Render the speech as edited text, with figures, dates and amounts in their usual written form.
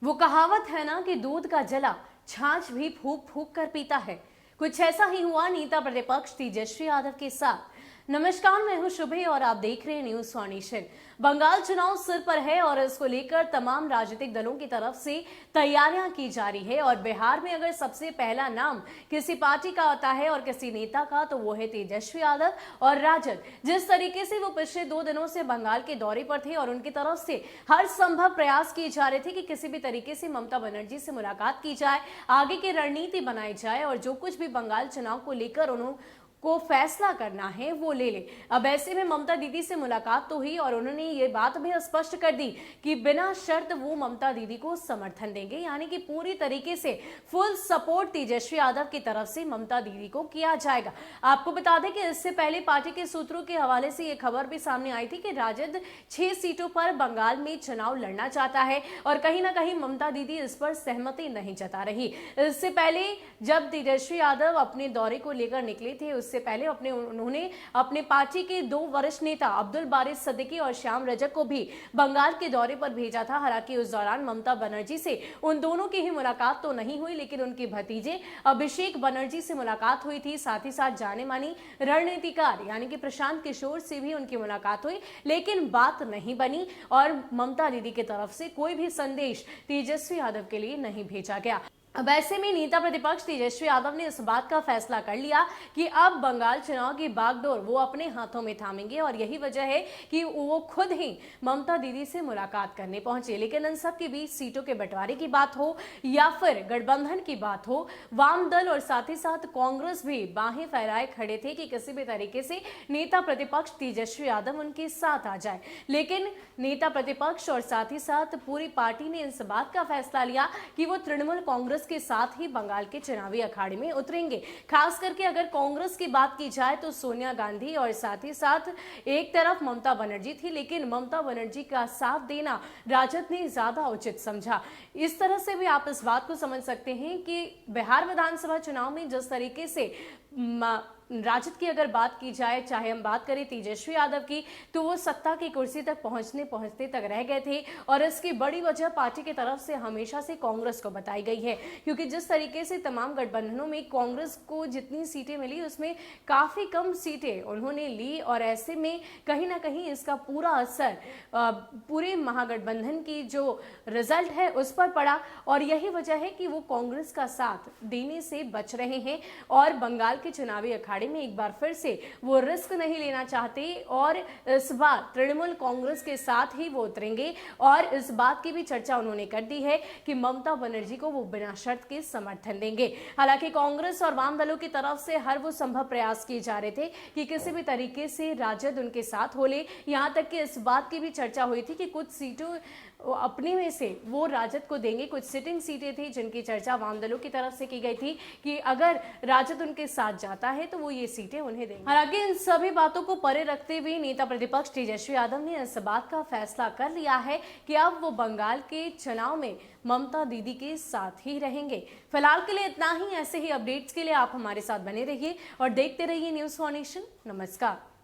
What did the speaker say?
वो कहावत है ना कि दूध का जला छाछ भी फूक फूक कर पीता है। कुछ ऐसा ही हुआ नेता प्रतिपक्ष तेजस्वी यादव के साथ। नमस्कार, मैं हूं शुभे और आप देख रहे हैं न्यूज फाउंडेशन। बंगाल चुनाव सिर पर है और इसको लेकर तमाम राजनीतिक दलों की तरफ से तैयारियां की जा रही है। और बिहार में अगर सबसे पहला नाम किसी पार्टी का आता है और किसी नेता का, तो वो है तेजस्वी यादव और राजद। जिस तरीके से वो पिछले 2 दिनों से बंगाल के दौरे पर थे और उनकी तरफ से हर संभव प्रयास किए जा रहे थे कि किसी भी तरीके से ममता बनर्जी से मुलाकात की जाए, आगे की रणनीति बनाई जाए और जो कुछ भी बंगाल चुनाव को लेकर को फैसला करना है वो ले ले। अब ऐसे में ममता दीदी से मुलाकात तो हुई और उन्होंने ये बात भी स्पष्ट कर दी कि बिना शर्त वो ममता दीदी को समर्थन देंगे, यानी कि पूरी तरीके से फुल सपोर्ट तेजस्वी यादव की तरफ से ममता दीदी को किया जाएगा। आपको बता दें कि इससे पहले पार्टी के सूत्रों के हवाले से ये खबर भी सामने आई थी कि राजद 6 सीटों पर बंगाल में चुनाव लड़ना चाहता है और कहीं ना कहीं ममता दीदी इस पर सहमति नहीं जता रही। इससे पहले जब तेजस्वी यादव अपने दौरे को लेकर निकले थे, उससे पहले उन्होंने अपने पार्टी के 2 वरिष्ठ नेता अब्दुल बारिश सिद्दीकी और श्याम रजक को भी बंगाल के दौरे पर भेजा था। हालांकि उस दौरान ममता बनर्जी से उन दोनों की ही मुलाकात तो नहीं हुई, लेकिन उनके भतीजे अभिषेक बनर्जी से मुलाकात हुई थी। साथ ही साथ जाने मानी रणनीतिकार यानी कि प्रशांत किशोर से भी उनकी मुलाकात हुई, लेकिन बात नहीं बनी और ममता दीदी की तरफ से कोई भी संदेश तेजस्वी यादव के लिए नहीं भेजा गया। अब ऐसे में नेता प्रतिपक्ष तेजस्वी यादव ने इस बात का फैसला कर लिया कि अब बंगाल चुनाव की बागडोर वो अपने हाथों में थामेंगे और यही वजह है कि वो खुद ही ममता दीदी से मुलाकात करने पहुंचे। लेकिन इन सब के बीच सीटों के बंटवारे की बात हो या फिर गठबंधन की बात हो, वाम दल और साथ ही साथ कांग्रेस भी बाहें फैलाए खड़े थे कि किसी भी तरीके से नेता प्रतिपक्ष तेजस्वी यादव उनके साथ आ जाए। लेकिन नेता प्रतिपक्ष और साथ ही साथ पूरी पार्टी ने इस बात का फैसला लिया कि वो तृणमूल कांग्रेस के साथ ही बंगाल के चुनावी अखाड़े में उतरेंगे। खास करके अगर कांग्रेस की बात की जाए तो सोनिया गांधी और साथ ही साथ एक तरफ ममता बनर्जी थी, लेकिन ममता बनर्जी का साथ देना राजद ने ज्यादा उचित समझा। इस तरह से भी आप इस बात को समझ सकते हैं कि बिहार विधानसभा चुनाव में जिस तरीके से राजद की अगर बात की जाए, चाहे हम बात करें तेजस्वी यादव की, तो वो सत्ता की कुर्सी तक पहुंचते तक रह गए थे और इसकी बड़ी वजह पार्टी की तरफ से हमेशा से कांग्रेस को बताई गई है। क्योंकि जिस तरीके से तमाम गठबंधनों में कांग्रेस को जितनी सीटें मिली उसमें काफी कम सीटें उन्होंने ली और ऐसे में कहीं ना कहीं इसका पूरा असर पूरे महागठबंधन की जो रिजल्ट है उस पर पड़ा और यही वजह है कि वो कांग्रेस का साथ देने से बच रहे हैं और बंगाल के चुनावी अखाड़े में एक बार फिर से वो रिस्क नहीं लेना चाहते और इस बार तृणमूल कांग्रेस के साथ ही वो उतरेंगे। और इस बात की भी चर्चा उन्होंने कर दी है कि ममता बनर्जी को वो बिना शर्त के समर्थन देंगे। हालांकि कांग्रेस और वाम दलों की तरफ से हर वो संभव प्रयास किए जा रहे थे कि किसी भी तरीके से राजद उनके साथ हो ले। यहां तक कि इस बात की भी चर्चा हुई थी कि कुछ सीटों अपने में से वो राजद को देंगे। कुछ सिटिंग सीटें थी जिनकी चर्चा वाम दलों की तरफ से की गई थी कि अगर राजद उनके साथ जाता है तो वो ये सीटें उन्हें देंगे। हालांकि इन सभी बातों को परे रखते हुए नेता प्रतिपक्ष तेजस्वी यादव ने इस बात का फैसला कर लिया है कि अब वो बंगाल के चुनाव में ममता दीदी के साथ ही रहेंगे। फिलहाल के लिए इतना ही। ऐसे ही अपडेट्स के लिए आप हमारे साथ बने रहिए और देखते रहिए न्यूज फाउंडेशन। नमस्कार।